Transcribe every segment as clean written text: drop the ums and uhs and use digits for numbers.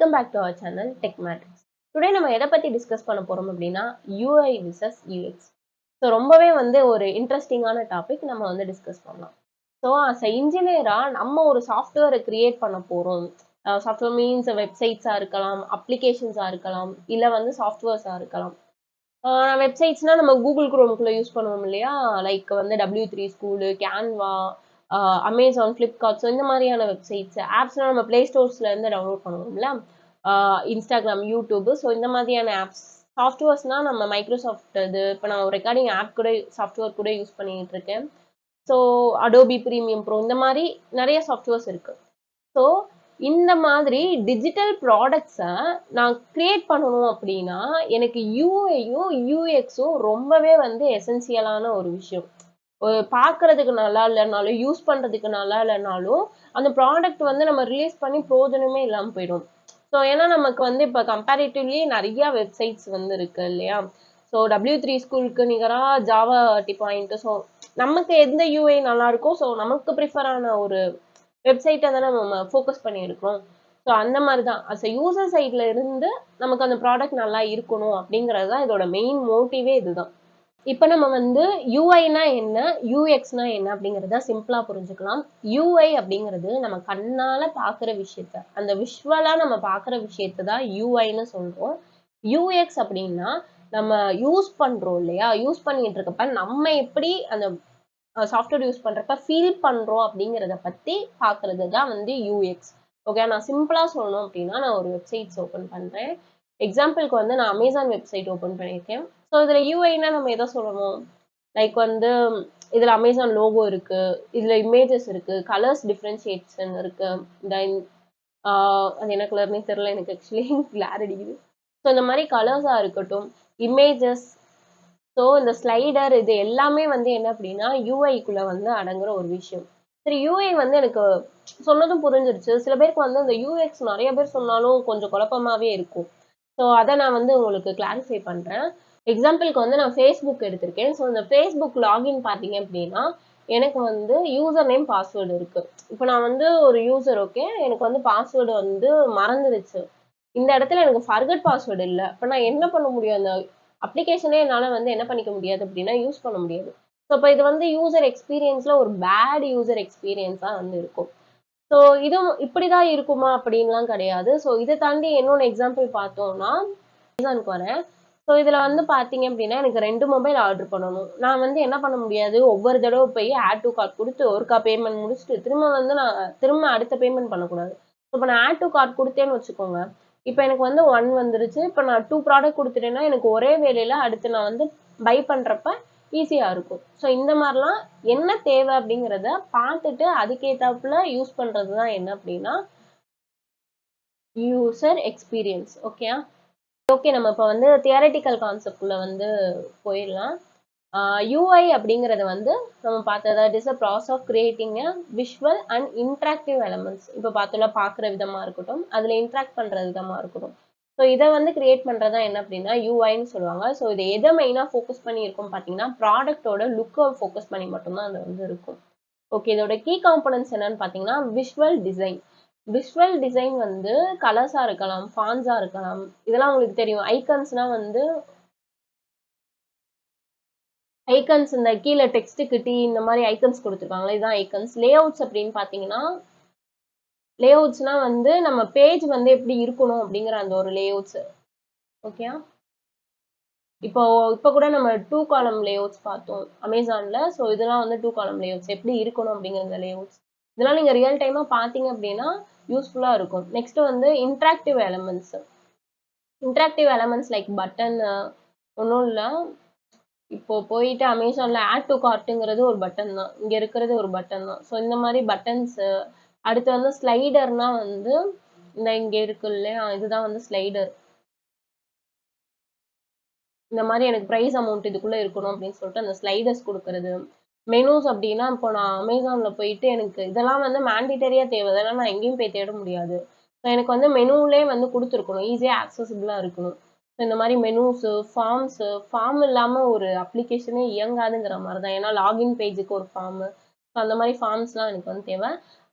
Welcome back to our channel Tech Matrix. Today நம்ம எதை பத்தி டிஸ்கஸ் பண்ண போறோம் அப்படின்னா UI vs UX. ஸோ ரொம்பவே ஒரு இன்ட்ரெஸ்டிங்கான டாபிக் நம்ம டிஸ்கஸ் பண்ணலாம். ஸோ அஸ் அ இன்ஜினியரா நம்ம ஒரு சாஃப்ட்வேரை கிரியேட் பண்ண போறோம். சாஃப்ட்வேர் மீன்ஸ் வெப்சைட்ஸா இருக்கலாம், அப்ளிகேஷன்ஸா இருக்கலாம், இல்ல சாஃப்ட்வேர்ஸா இருக்கலாம். வெப்சைட்ஸ்னா நம்ம கூகுள் குரோம்குள்ள யூஸ் பண்ணுவோம் இல்லையா, like W3 school, Canva, Amazon, Flipkart, so இந்த மாதிரியான வெப்சைட்ஸ். ஆப்ஸ்லாம் நம்ம பிளே ஸ்டோர்ஸ்ல இருந்து டவுன்லோட் பண்ணுவோம்ல, இன்ஸ்டாகிராம், யூடியூப், ஸோ இந்த மாதிரியான ஆப்ஸ். சாஃப்ட்வேர்ஸ்னா நம்ம மைக்ரோசாஃப்ட் இது இப்போ நான் ஒரு ரெக்கார்டிங் ஆப் கூட சாஃப்ட்வேர் கூட யூஸ் பண்ணிட்டு இருக்கேன். ஸோ அடோபி ப்ரீமியம் ப்ரோ இந்த மாதிரி நிறைய சாஃப்ட்வேர்ஸ் இருக்கு. ஸோ இந்த மாதிரி டிஜிட்டல் ப்ராடக்ட்ஸை நான் கிரியேட் பண்ணணும் அப்படின்னா எனக்கு யூஐயும் யூஎக்ஸும் ரொம்பவே எசென்சியலான ஒரு விஷயம். பார்க்கறதுக்கு நல்லா இல்லைனாலும், யூஸ் பண்றதுக்கு நல்லா இல்லைனாலும், அந்த ப்ராடக்ட் நம்ம ரிலீஸ் பண்ணி பிரயோஜனமே இல்லாம போயிடும். ஸோ ஏன்னா நமக்கு இப்போ கம்பேரிட்டிவ்லி நிறைய வெப்சைட்ஸ் இருக்கு இல்லையா. ஸோ W3 ஸ்கூலுக்கு நிகரா ஜாவா பாயிண்ட். ஸோ நமக்கு எந்த யூஐ நல்லா இருக்கோ, ஸோ நமக்கு ப்ரிஃபரான ஒரு வெப்சைட்டை தானே நம்ம ஃபோக்கஸ் பண்ணி எடுக்கிறோம். ஸோ அந்த மாதிரி தான் அஸ் அ யூசர் சைட்ல இருந்து நமக்கு அந்த ப்ராடக்ட் நல்லா இருக்கணும் அப்படிங்கிறது தான் இதோட மெயின் மோட்டிவே இதுதான். இப்போ நம்ம யூஐனா என்ன, யூஎக்ஸ்னா என்ன அப்படிங்கிறத சிம்பிளா புரிஞ்சுக்கலாம். யூஐ அப்படிங்கிறது நம்ம கண்ணால பார்க்குற விஷயத்த, அந்த விஷுவலா நம்ம பார்க்குற விஷயத்த தான் யூஐன்னு சொல்றோம். யூஎக்ஸ் அப்படின்னா நம்ம யூஸ் பண்றோம் இல்லையா, யூஸ் பண்ணிட்டு இருக்கப்ப நம்ம எப்படி அந்த சாஃப்ட்வேர் யூஸ் பண்றப்ப ஃபீல் பண்றோம் அப்படிங்கிறத பத்தி பார்க்கறது தான் யூஎக்ஸ். ஓகே, நான் சிம்பிளா சொல்லணும் அப்படின்னா நான் ஒரு வெப்சைட்ஸ் ஓப்பன் பண்றேன். எக்ஸாம்பிளுக்கு நான் அமேசான் வெப்சைட் ஓப்பன் பண்ணியிருக்கேன். ஸோ இதில் யூஐனா நம்ம எதை சொல்லணும், லைக் இதில் அமேசான் லோகோ இருக்கு, இதில் இமேஜஸ் இருக்கு, கலர்ஸ் டிஃப்ரென்ஷியேஷன் இருக்கு, தென் அது என்ன கலர்னே தெரியல எனக்கு, ஆக்சுவலி கிளார் அடிக்குது. ஸோ இந்த மாதிரி கலர்ஸாக இருக்கட்டும், இமேஜஸ், ஸோ இந்த ஸ்லைடர், இது எல்லாமே என்ன அப்படின்னா யூஐக்குள்ள அடங்குற ஒரு விஷயம். சரி, யூஐ எனக்கு சொன்னதும் புரிஞ்சிருச்சு. சில பேருக்கு இந்த யூஎக்ஸ் நிறைய பேர் சொன்னாலும் கொஞ்சம் குழப்பமாவே இருக்கும். ஸோ அதை நான் உங்களுக்கு கிளாரிஃபை பண்றேன். எக்ஸாம்பிளுக்கு நான் ஃபேஸ்புக் எடுத்திருக்கேன். ஸோ இந்த ஃபேஸ்புக் லாகின் பார்த்தீங்க அப்படின்னா எனக்கு யூசர் நேம் பாஸ்வேர்டு இருக்கு. இப்போ நான் ஒரு யூசர், ஓகே, எனக்கு பாஸ்வேர்டு மறந்துடுச்சு. இந்த இடத்துல எனக்கு ஃபர்கட் பாஸ்வேர்டு இல்லை. அப்போ நான் என்ன பண்ண முடியும், அந்த அப்ளிகேஷனே என்னால் என்ன பண்ணிக்க முடியாது அப்படின்னா யூஸ் பண்ண முடியாது. ஸோ இப்போ இது யூசர் எக்ஸ்பீரியன்ஸ்ல ஒரு பேட் யூசர் எக்ஸ்பீரியன்ஸாக இருக்கும். ஸோ இதுவும் இப்படிதான் இருக்குமா அப்படின்லாம் கிடையாது. ஸோ இதை தாண்டி இன்னொன்று எக்ஸாம்பிள் பார்த்தோம்னா அமேசானுக்கு வரேன். ஸோ இதில் பார்த்தீங்க அப்படின்னா எனக்கு 2 மொபைல் ஆர்டர் பண்ணணும். நான் என்ன பண்ண முடியாது, ஒவ்வொரு தடவை போய் ஆட் டு கார்ட் கொடுத்து ஒருக்கா பேமெண்ட் முடிச்சுட்டு திரும்ப நான் திரும்ப அடுத்த பேமெண்ட் பண்ணக்கூடாது. இப்போ நான் ஆட் டு கார்ட் கொடுத்தேன்னு வச்சுக்கோங்க, இப்போ எனக்கு 1 வந்துருச்சு. இப்போ நான் 2 ப்ராடக்ட் கொடுத்துட்டேன்னா எனக்கு ஒரே வேலையில அடுத்து நான் பை பண்றப்ப ஈஸியா இருக்கும். ஸோ இந்த மாதிரிலாம் என்ன தேவை அப்படிங்கிறத பார்த்துட்டு அதுக்கேத்தாப்புல யூஸ் பண்றது தான் என்ன அப்படின்னா யூசர் எக்ஸ்பீரியன்ஸ். ஓகே ஓகே, நம்ம இப்போ தியரட்டிக்கல் கான்செப்ட்குள்ள போயிடலாம். யூஐ அப்படிங்கிறது நம்ம பார்த்ததா it is a process of creating a visual and interactive elements. இப்போ பார்த்தோம்ல, பார்க்குற விதமா இருக்கட்டும், அதில் இன்ட்ராக்ட் பண்ற விதமா இருக்கட்டும். ஸோ இதை கிரியேட் பண்றதா என்ன அப்படின்னா யூஐன்னு சொல்லுவாங்க. ஸோ இதை எதை மெயினாக ஃபோக்கஸ் பண்ணி இருக்கும் பார்த்தீங்கன்னா ப்ராடக்டோட லுக்கை ஃபோக்கஸ் பண்ணி மட்டும்தான் அது இருக்கும். ஓகே, இதோட கீ காம்பனன்ட்ஸ் என்னன்னு பார்த்தீங்கன்னா விஷுவல் டிசைன். விஷுவல் டிசைன் கலர்ஸா இருக்கலாம், ஃபான்ஸா இருக்கலாம், இதெல்லாம் உங்களுக்கு தெரியும். ஐக்கன்ஸ்னா ஐக்கன்ஸ், இந்த கீழே டெக்ஸ்ட்டுக்கு டி இந்த மாதிரி ஐக்கன்ஸ் கொடுத்துருக்காங்களா, இதுதான் ஐக்கன்ஸ். லேஅவுட்ஸ் அப்படின்னு பார்த்தீங்கன்னா லேஅவுட்ஸ்னா நம்ம பேஜ் எப்படி இருக்கணும் அப்படிங்கிற அந்த ஒரு லேஅவுட்ஸ். ஓகே, இப்போ கூட நம்ம 2 காலம் லேஅவுட்ஸ் பார்த்தோம் அமேசான்ல. ஸோ இதெல்லாம் 2 காலம் லேஅவுட்ஸ் எப்படி இருக்கணும் அப்படிங்கிற லேஅவுட்ஸ். இதெல்லாம் நீங்க ரியல் டைமா பார்த்தீங்க அப்படின்னா யூஸ்ஃபுல்லா இருக்கும். Next interactive elements. Interactive elements like button, ஒன்றும் இல்லை, இப்போ போயிட்டு அமேசான்ல ஆட் டு கார்ட்டுங்கிறது ஒரு பட்டன் தான், இங்க இருக்கிறது ஒரு பட்டன் தான். ஸோ இந்த மாதிரி பட்டன்ஸ். அடுத்து ஸ்லைடர்னா இந்த இங்க இருக்கு இல்லையா, இதுதான் ஸ்லைடர். இந்த மாதிரி எனக்கு ப்ரைஸ் அமௌண்ட் இதுக்குள்ள இருக்கணும் அப்படின்னு சொல்லிட்டு அந்த ஸ்லைடர்ஸ் கொடுக்கறது. மெனூஸ் அப்படின்னா இப்போ நான் அமேசான்ல போயிட்டு எனக்கு இதெல்லாம் மேண்டிட்டரியா தேவை, அதெல்லாம் நான் எங்கேயும் போய் தேட முடியாது. ஸோ எனக்கு மெனுவிலே கொடுத்துருக்கணும், ஈஸியா ஆக்சசிபிளா இருக்கணும். ஸோ இந்த மாதிரி மெனூஸு, ஃபார்ம்ஸு, ஃபார்ம் இல்லாம ஒரு அப்ளிகேஷனே இயங்காதுங்கிற மாதிரி தான். ஏன்னா லாகின் பேஜுக்கு ஒரு ஃபார்மு, ஸோ அந்த மாதிரி ஃபார்ம்ஸ்லாம் எனக்கு தேவை.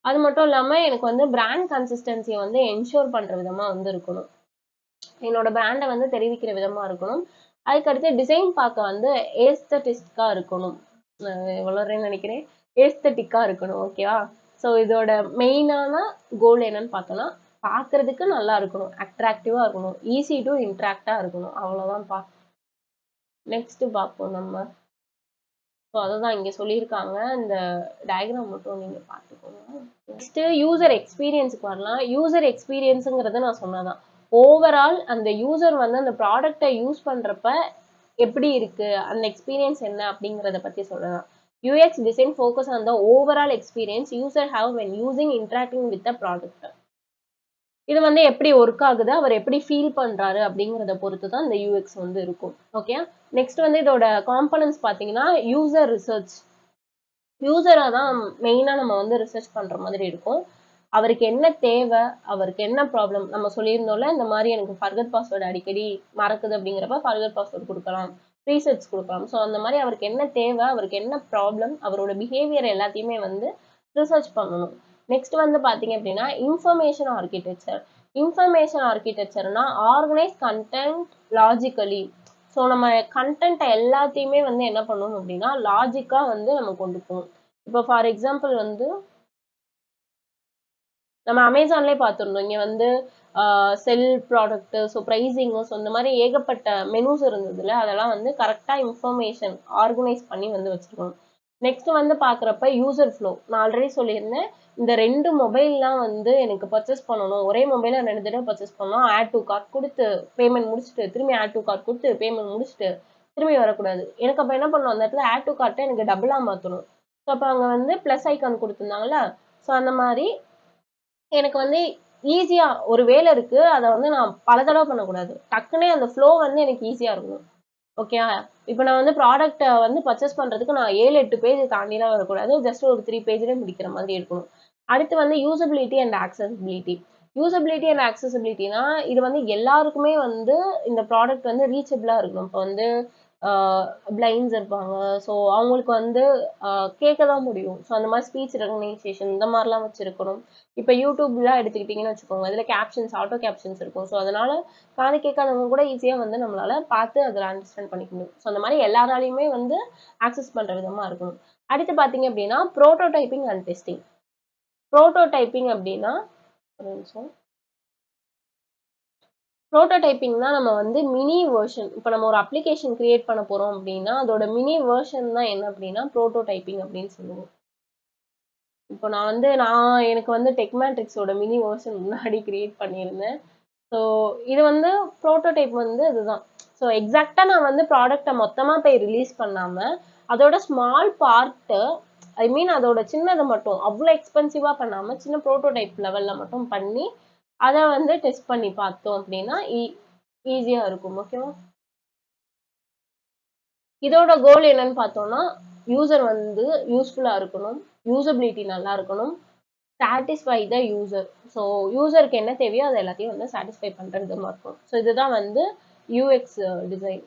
அது மட்டும் இல்லாம எனக்கு வந்து பிராண்ட் கன்சிஸ்டன்சியை வந்து என்ஷூர் பண்ற விதமா வந்து இருக்கணும். என்னோட பிராண்டை வந்து தெரிவிக்கிற விதமா இருக்கணும். அதுக்கடுத்து டிசைன் பார்க்க வந்து ஏஸ்தட்டிஸ்டிக்கா இருக்கணும். வளர்றேன்னு நினைக்கிறேன். ஏஸ்தட்டிக்கா இருக்கணும். ஓகேவா? ஸோ இதோட மெயினான கோல் என்னன்னு பார்த்தோம்னா, பார்க்கறதுக்கு நல்லா இருக்கணும், அட்ராக்டிவா இருக்கணும், ஈஸி டு இன்ட்ராக்டா இருக்கணும். அவ்வளவுதான்ப்பா. நெக்ஸ்ட் பார்ப்போம் நம்ம. ஸோ அதுதான் இங்க சொல்லியிருக்காங்க. இந்த டயக்ராம் மட்டும் நீங்க பார்த்துக்கோங்க. நெக்ஸ்ட் யூசர் எக்ஸ்பீரியன்ஸுக்கு வரலாம். யூசர் எக்ஸ்பீரியன்ஸுங்கிறது நான் சொன்னதான். ஓவரால் அந்த யூசர் வந்து அந்த ப்ராடக்டை யூஸ் பண்றப்ப எப்படி இருக்கு, அந்த எக்ஸ்பீரியன்ஸ் என்ன அப்படிங்கிறத பத்தி சொல்லலாம். UX design focus on the overall experience user have when using interacting with the product. இது வந்து எப்படி ஒர்க் ஆகுது, அவர் எப்படி ஃபீல் பண்றாரு அப்படிங்கிறத பொறுத்து தான் இந்த UX வந்து இருக்கும். ஓகே. நெக்ஸ்ட் வந்து இதோட காம்பனன்ட்ஸ் பார்த்தீங்கன்னா யூசர் ரிசர்ச். யூசரா தான் மெயினா நம்ம வந்து ரிசர்ச் பண்ற மாதிரி இருக்கும். அவருக்கு என்ன தேவை, அவருக்கு என்ன ப்ராப்ளம், நம்ம சொல்லியிருந்தோம்ல இந்த மாதிரி எனக்கு ஃபர்கட் பாஸ்வேர்டு அடிக்கடி மறக்குது அப்படிங்கிறப்ப ஃபர்கட் பாஸ்வேர்டு கொடுக்கலாம், ப்ரீசெட்ஸ் கொடுக்கலாம். ஸோ அந்த மாதிரி அவருக்கு என்ன தேவை, அவருக்கு என்ன ப்ராப்ளம், அவரோட பிஹேவியர் எல்லாத்தையுமே வந்து ரிசர்ச் பண்ணணும். நெக்ஸ்ட் வந்து பார்த்தீங்க அப்படின்னா இன்ஃபர்மேஷன் ஆர்கிடெக்சர். இன்ஃபர்மேஷன் ஆர்கிடெக்சர்னா ஆர்கனைஸ் கண்டென்ட் லாஜிக்கலி. ஸோ நம்ம கண்டென்ட்டை எல்லாத்தையுமே வந்து என்ன பண்ணணும் அப்படின்னா லாஜிக்கா வந்து நம்ம கொண்டு போகணும். இப்போ ஃபார் எக்ஸாம்பிள் வந்து நம்ம அமேசான்லேயே பார்த்துருந்தோம். இங்கே வந்து செல் ப்ராடக்ட்டு, ஸோ ப்ரைஸிங்கு, ஸோ இந்த மாதிரி ஏகப்பட்ட மெனூஸ் இருந்ததுல அதெல்லாம் வந்து கரெக்டாக இன்ஃபர்மேஷன் ஆர்கனைஸ் பண்ணி வந்து வச்சுருக்கணும். நெக்ஸ்ட் வந்து பார்க்குறப்ப யூசர் ஃப்ளோ. நான் ஆல்ரெடி சொல்லியிருந்தேன், இந்த 2 மொபைல்லாம் வந்து எனக்கு பர்ச்சேஸ் பண்ணணும், ஒரே மொபைலை 2 தடவை பர்ச்சேஸ் பண்ணணும், ஆட் டு கார்ட் கொடுத்து பேமெண்ட் முடிச்சுட்டு திரும்பி ஆட் டு கார்ட் கொடுத்து பேமெண்ட் முடிச்சுட்டு திரும்பி வரக்கூடாது. எனக்கு அப்போ என்ன பண்ணணும், அந்த இடத்துல ஆட் டு கார்ட்டை எனக்கு டபுளாக மாற்றணும். ஸோ அப்போ அங்கே வந்து ப்ளஸ் ஐக்கான் கொடுத்துருந்தாங்களா, ஸோ அந்த மாதிரி எனக்கு வந்து ஈஸியா ஒரு வேலை இருக்கு, அதை வந்து நான் பல தடவை பண்ணக்கூடாது. டக்குனே அந்த ஃப்ளோ வந்து எனக்கு ஈஸியா இருக்கணும். ஓகே. இப்போ நான் வந்து ப்ராடக்ட்டை வந்து பர்ச்சேஸ் பண்றதுக்கு நான் 7-8 பேஜ் தாண்டிலாம் வரக்கூடாது. ஜஸ்ட் ஒரு 3 பேஜ்லேயே முடிக்கிற மாதிரி இருக்கணும். அடுத்து வந்து usability and accessibility. Usability and ஆக்சசிபிலிட்டினா இது வந்து எல்லாருக்குமே வந்து இந்த ப்ராடக்ட் வந்து ரீச்சபிளா இருக்கணும். இப்போ வந்து பிளைண்ட்ஸ் இருப்பாங்க, ஸோ அவங்களுக்கு வந்து கேட்க தான் முடியும். ஸோ அந்த மாதிரி ஸ்பீச் ரெகனைசேஷன் இந்த மாதிரிலாம் வச்சிருக்கணும். இப்போ யூடியூப்லாம் எடுத்துக்கிட்டிங்கன்னு வச்சுக்கோங்க, இதில் கேப்ஷன்ஸ் ஆட்டோ கேப்ஷன்ஸ் இருக்கும். ஸோ அதனால காது கேட்காதவங்க கூட ஈஸியாக வந்து நம்மளால பார்த்து அதில் அண்டர்ஸ்டாண்ட் பண்ணிக்க முடியும். ஸோ அந்த மாதிரி எல்லாராலையுமே வந்து ஆக்சஸ் பண்ணுற விதமாக இருக்கணும். அடுத்து பார்த்தீங்க அப்படின்னா ப்ரோட்டோடைப்பிங் அண்ட் டெஸ்டிங். ப்ரோட்டோடைப்பிங் அப்படின்னா ஒரு நிமிஷம். ப்ரோட்டோடைப்பிங்னா நம்ம வந்து மினி வெர்ஷன். இப்போ நம்ம ஒரு அப்ளிகேஷன் கிரியேட் பண்ண போறோம் அப்படின்னா அதோட மினி வெர்ஷன் தான் என்ன அப்படின்னா ப்ரோட்டோடைப்பிங் அப்படின்னு சொல்லுவோம். இப்போ நான் எனக்கு வந்து டெக்மேட்ரிக்ஸோட மினி வெர்ஷன் முன்னாடி கிரியேட் பண்ணியிருந்தேன். ஸோ இது வந்து ப்ரோட்டோடைப் வந்து இதுதான். ஸோ எக்ஸாக்டா நான் வந்து ப்ராடக்டை மொத்தமா போய் ரிலீஸ் பண்ணாம அதோட ஸ்மால் பார்ட்டு, ஐ மீன் அதோட சின்னதை மட்டும் அவ்வளோ எக்ஸ்பென்சிவா பண்ணாம சின்ன ப்ரோட்டோடைப் லெவல்ல மட்டும் பண்ணி அதை வந்து டெஸ்ட் பண்ணி பார்த்தோம் அப்படின்னா ஈஸியா இருக்கும். ஓகேவா? இதோட கோல் என்னன்னு பார்த்தோம்னா யூசர் வந்து யூஸ்ஃபுல்லா இருக்கணும், யூசபிலிட்டி நல்லா இருக்கணும், சாட்டிஸ்ஃபை த யூசர். ஸோ யூசருக்கு என்ன தேவையோ அதை எல்லாத்தையும் வந்து சாட்டிஸ்ஃபை பண்ற விதமா இருக்கும். ஸோ இதுதான் வந்து யூஎக்ஸ் டிசைன்.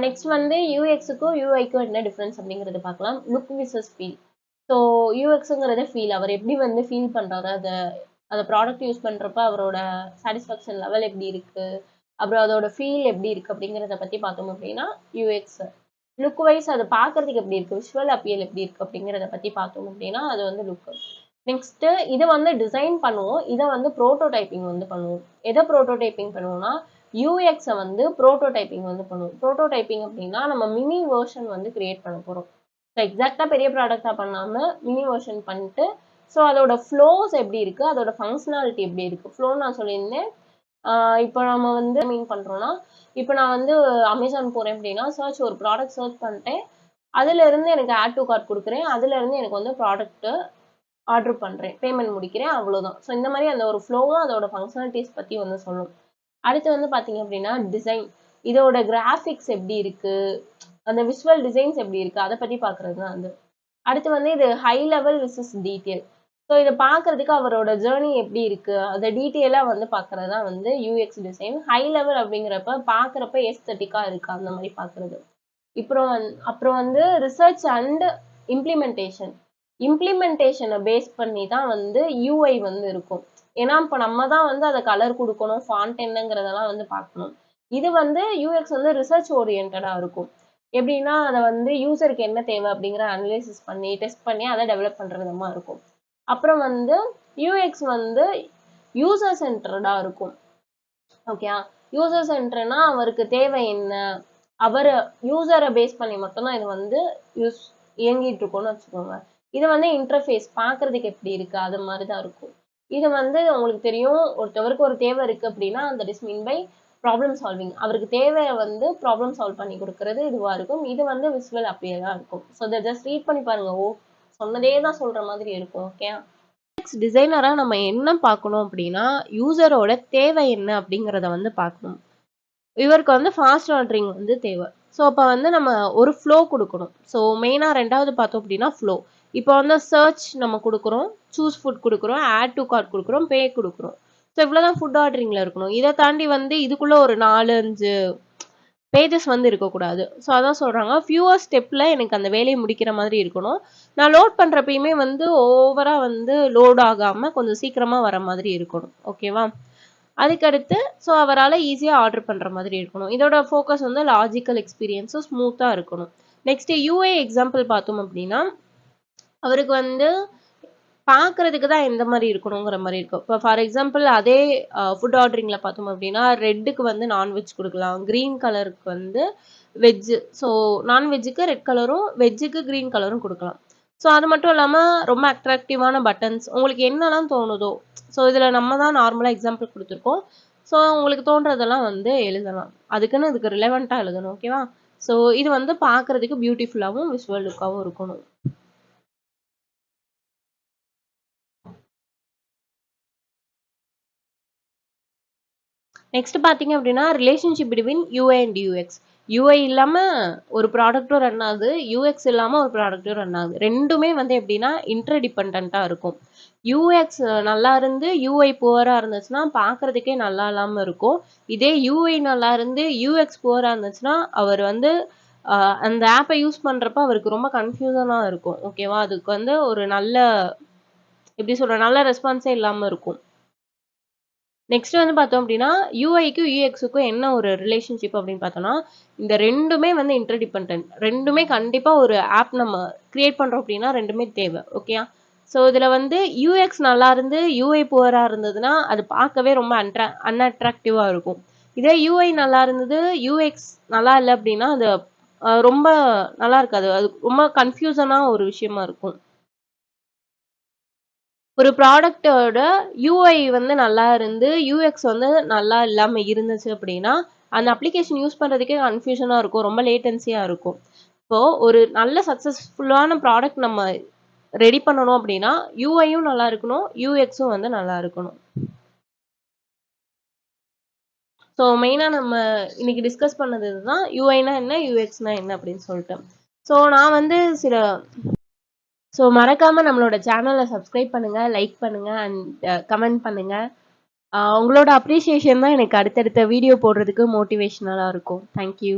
நெக்ஸ்ட் வந்து யூஎக்ஸுக்கும் யூஐக்கும் என்ன டிஃப்ரென்ஸ் அப்படிங்கறத பார்க்கலாம். Look versus feel. ஸோ யூஎக்ஸுங்கிறத ஃபீல், அவர் எப்படி வந்து ஃபீல் பண்றாரு, அதை ப்ராடக்ட் யூஸ் பண்றப்ப அவரோட சாட்டிஸ்ஃபேக்ஷன் லெவல் எப்படி இருக்கு, அப்புறம் அதோட ஃபீல் எப்படி இருக்கு அப்படிங்கிறத பத்தி பார்த்தோம் அப்படின்னா யூஎக்ஸ். லுக் வைஸ் அதை பார்க்கறதுக்கு எப்படி இருக்கு, விஷுவல் அப்பியல் எப்படி இருக்கு அப்படிங்கிறத பத்தி பார்த்தோம் அப்படின்னா அது வந்து லுக். நெக்ஸ்ட் இதை வந்து டிசைன் பண்ணுவோம், இதை வந்து ப்ரோட்டோடைப்பிங் வந்து பண்ணுவோம். எதை ப்ரோட்டோடைப்பிங் பண்ணுவோம்னா யூஎக்ஸை வந்து ப்ரோட்டோடைப்பிங் வந்து பண்ணுவோம். ப்ரோட்டோடைப்பிங் அப்படின்னா நம்ம மினி வெர்ஷன் வந்து கிரியேட் பண்ண போறோம். ஸோ எக்ஸாக்டா பெரிய ப்ராடக்டா பண்ணாம மினி வெர்ஷன் பண்ணிட்டு ஸோ அதோட ஃப்ளோஸ் எப்படி இருக்கு, அதோட ஃபங்க்ஷனாலிட்டி எப்படி இருக்கு. ஃப்ளோ நான் சொல்லியிருந்தேன். இப்போ நம்ம வந்து மீன் பண்றோம்னா இப்போ நான் வந்து அமேசான் போறேன் அப்படின்னா சர்ச் ஒரு ப்ராடக்ட் சர்ச் பண்ணிட்டேன், அதுல இருந்து எனக்கு ஆட் டு கார்ட் கொடுக்குறேன், அதுல இருந்து எனக்கு வந்து ப்ராடக்ட் ஆர்டர் பண்றேன், பேமெண்ட் முடிக்கிறேன், அவ்வளவுதான். ஸோ இந்த மாதிரி அந்த ஒரு ஃப்ளோவும் அதோட ஃபங்க்ஷனாலிட்டிஸ் பத்தி வந்து சொல்லும். அடுத்து வந்து பாத்தீங்க அப்படின்னா டிசைன். இதோட கிராஃபிக்ஸ் எப்படி இருக்கு, அந்த விஷுவல் டிசைன்ஸ் எப்படி இருக்கு, அதை பத்தி பாக்குறது தான் அது. அடுத்து வந்து இது high level versus detail. So இதை பார்க்கறதுக்கு அவரோட ஜேர்னி எப்படி இருக்கு அதை டீட்டெயிலா வந்து பார்க்கறது தான் வந்து யூஎக்ஸ் டிசைன். ஹை லெவல் அப்படிங்கிறப்ப பார்க்கறப்ப எஸ்தட்டிக்கா இருக்கு அந்த மாதிரி பார்க்கறது. அப்புறம் வந்து ரிசர்ச் அண்ட் இம்ப்ளிமெண்டேஷனை பேஸ் பண்ணி தான் வந்து யூஐ வந்து இருக்கும். ஏன்னா இப்போ நம்ம தான் வந்து அதை கலர் கொடுக்கணும், ஃபாண்ட் என்னங்கிறதெல்லாம் வந்து பார்க்கணும். இது வந்து யூஎக்ஸ் வந்து ரிசர்ச் ஓரியன்டா இருக்கும். எப்படின்னா அதை வந்து யூசருக்கு என்ன தேவை அப்படிங்கிற அனலைசிஸ் பண்ணி டெஸ்ட் பண்ணி அதை டெவலப் பண்ற விதமா இருக்கும். அப்புறம் வந்து யூஎக்ஸ் வந்து யூசர் சென்டர்டா இருக்கும். ஓகே, யூசர் சென்டர்னா அவருக்கு தேவை என்ன, அவர் யூசரை பேஸ் பண்ணி மட்டும்தான் இது வந்து இயங்கிட்டு இருக்கும்னு வச்சுக்கோங்க. இது வந்து இன்டர்ஃபேஸ் பார்க்கறதுக்கு எப்படி இருக்கு அது மாதிரி தான் இருக்கும். இது வந்து உங்களுக்கு தெரியும், ஒருத்தவருக்கு ஒரு தேவை இருக்கு அப்படின்னா அந்த is mean by problem solving. அவருக்கு தேவையை வந்து ப்ராப்ளம் சால்வ் பண்ணி கொடுக்கறது இதுவா இருக்கும். இது வந்து விசுவல் அப்பியரா இருக்கும். ஸோ இதை ஜஸ்ட் ரீட் பண்ணி பாருங்க. ஓ, சொன்னதே தான் சொல்ற மாதிரி இருக்கும். ஓகே, டிசைனரா நம்ம என்ன பார்க்கணும் அப்படின்னா யூசரோட தேவை என்ன அப்படிங்கிறத வந்து பார்க்கணும். இவருக்கு வந்து ஃபாஸ்ட் ஆர்டரிங் வந்து தேவை. ஸோ அப்போ வந்து நம்ம ஒரு ஃப்ளோ கொடுக்கணும். ஸோ மெயினாக ரெண்டாவது பார்த்தோம் அப்படின்னா ஃப்ளோ. இப்போ வந்து சர்ச் நம்ம கொடுக்குறோம், சூஸ் ஃபுட் கொடுக்குறோம், ஆட் டு கார்ட் கொடுக்குறோம், பே கொடுக்குறோம். ஸோ இவ்வளோதான் ஃபுட் ஆர்டரிங்கில் இருக்கணும். இதை தாண்டி வந்து இதுக்குள்ளே ஒரு 4-5 பேஜஸ் வந்து இருக்கக்கூடாது. ஸோ அதான் சொல்கிறாங்க, ஃபியூவர் ஸ்டெப்பில் எனக்கு அந்த வேலையை முடிக்கிற மாதிரி இருக்கணும். நான் லோட் பண்ணுறப்பயுமே வந்து ஓவராக வந்து லோட் ஆகாமல் கொஞ்சம் சீக்கிரமாக வர மாதிரி இருக்கணும். ஓகேவா? அதுக்கடுத்து ஸோ அவரால் ஈஸியாக ஆர்டர் பண்ணுற மாதிரி இருக்கணும். இதோட ஃபோக்கஸ் வந்து லாஜிக்கல் எக்ஸ்பீரியன்ஸும் ஸ்மூத்தாக இருக்கணும். நெக்ஸ்ட் யூஐ எக்ஸாம்பிள் பார்த்தோம் அப்படின்னா அவருக்கு வந்து பார்க்கறதுக்கு தான் எந்த மாதிரி இருக்கணுங்கிற மாதிரி இருக்கும். இப்போ ஃபார் எக்ஸாம்பிள் அதே ஃபுட் ஆர்டரிங்கில் பார்த்தோம் அப்படின்னா ரெட்டுக்கு வந்து நான்வெஜ் கொடுக்கலாம், க்ரீன் கலருக்கு வந்து வெஜ்ஜு. ஸோ நான்வெஜ்ஜுக்கு ரெட் கலரும் வெஜ்ஜுக்கு க்ரீன் கலரும் கொடுக்கலாம். ஸோ அது மட்டும் இல்லாமல் ரொம்ப அட்ராக்டிவான பட்டன்ஸ் உங்களுக்கு என்னெல்லாம் தோணுதோ. ஸோ இதில் நம்ம தான் நார்மலாக எக்ஸாம்பிள் கொடுத்துருக்கோம். ஸோ உங்களுக்கு தோன்றதெல்லாம் வந்து எழுதலாம். அதுக்குன்னு இதுக்கு ரிலவெண்ட்டாக எழுதணும். ஓகேவா? ஸோ இது வந்து பார்க்கறதுக்கு பியூட்டிஃபுல்லாகவும் விஷுவல் லுக்காகவும் இருக்கணும். நெக்ஸ்ட் பார்த்தீங்க அப்படின்னா relationship between UI and UX. UI இல்லாமல் ஒரு ப்ராடக்ட்டும் ரன் ஆகுது, யூஎக்ஸ் இல்லாமல் ஒரு ப்ராடக்ட்டும் ரன் ஆகுது. ரெண்டுமே வந்து எப்படின்னா இன்டர்டிபெண்ட்டாக இருக்கும். யூஎக்ஸ் நல்லா இருந்து யூஐ புவராக இருந்துச்சுன்னா பார்க்கறதுக்கே நல்லா இல்லாமல் இருக்கும். இதே யூஐ நல்லா இருந்து யூஎக்ஸ் புவராக இருந்துச்சுன்னா அவர் வந்து அந்த ஆப்பை யூஸ் பண்ணுறப்ப அவருக்கு ரொம்ப கன்ஃபியூசனாக இருக்கும். ஓகேவா? அதுக்கு வந்து ஒரு நல்ல எப்படி சொல்ற நல்ல ரெஸ்பான்ஸே இல்லாமல் இருக்கும். நெக்ஸ்ட் வந்து பார்த்தோம் அப்படின்னா யூஐக்கும் யூஎக்ஸுக்கும் என்ன ஒரு ரிலேஷன்ஷிப் அப்படின்னு பார்த்தோம்னா இந்த ரெண்டுமே வந்து இன்டர்டிபெண்ட். ரெண்டுமே கண்டிப்பாக ஒரு ஆப் நம்ம கிரியேட் பண்ணுறோம் அப்படின்னா ரெண்டுமே தேவை. ஓகேயா? ஸோ இதில் வந்து யூஎக்ஸ் நல்லா இருந்து யூஐ புவராக இருந்ததுன்னா அது பார்க்கவே ரொம்ப அன்அட்ராக்டிவாக இருக்கும். இதே யூஐ நல்லா இருந்தது யூஎக்ஸ் நல்லா இல்லை அப்படின்னா அது ரொம்ப நல்லா இருக்காது. அது ரொம்ப கன்ஃபியூசனாக ஒரு விஷயமா இருக்கும். ஒரு ப்ராடக்ட்டோட யூஐ வந்து நல்லா இருந்து யூஎக்ஸ் வந்து நல்லா இல்லாம இருந்துச்சு அப்படின்னா அந்த அப்ளிகேஷன் யூஸ் பண்றதுக்கே கன்ஃபியூஷனா இருக்கும், ரொம்ப லேட்டன்சியா இருக்கும். இப்போ ஒரு நல்ல சக்சஸ்ஃபுல்லான ப்ராடக்ட் நம்ம ரெடி பண்ணணும் அப்படின்னா யூஐயும் நல்லா இருக்கணும், யூஎக்ஸும் வந்து நல்லா இருக்கணும். ஸோ மெயினாக நம்ம இன்னைக்கு டிஸ்கஸ் பண்ணது இதுதான், யூஐனா என்ன யூஎக்ஸ்னா என்ன அப்படின்னு சொல்லிட்டு. ஸோ நான் வந்து ஸோ மறக்காம நம்மளோட சேனலை சப்ஸ்கிரைப் பண்ணுங்க, லைக் பண்ணுங்க அண்ட் கமெண்ட் பண்ணுங்க. உங்களோட அப்ரிசியேஷன் தான் எனக்கு அடுத்தடுத்த வீடியோ போடுறதுக்கு மோட்டிவேஷனலாக இருக்கும். தேங்க்யூ.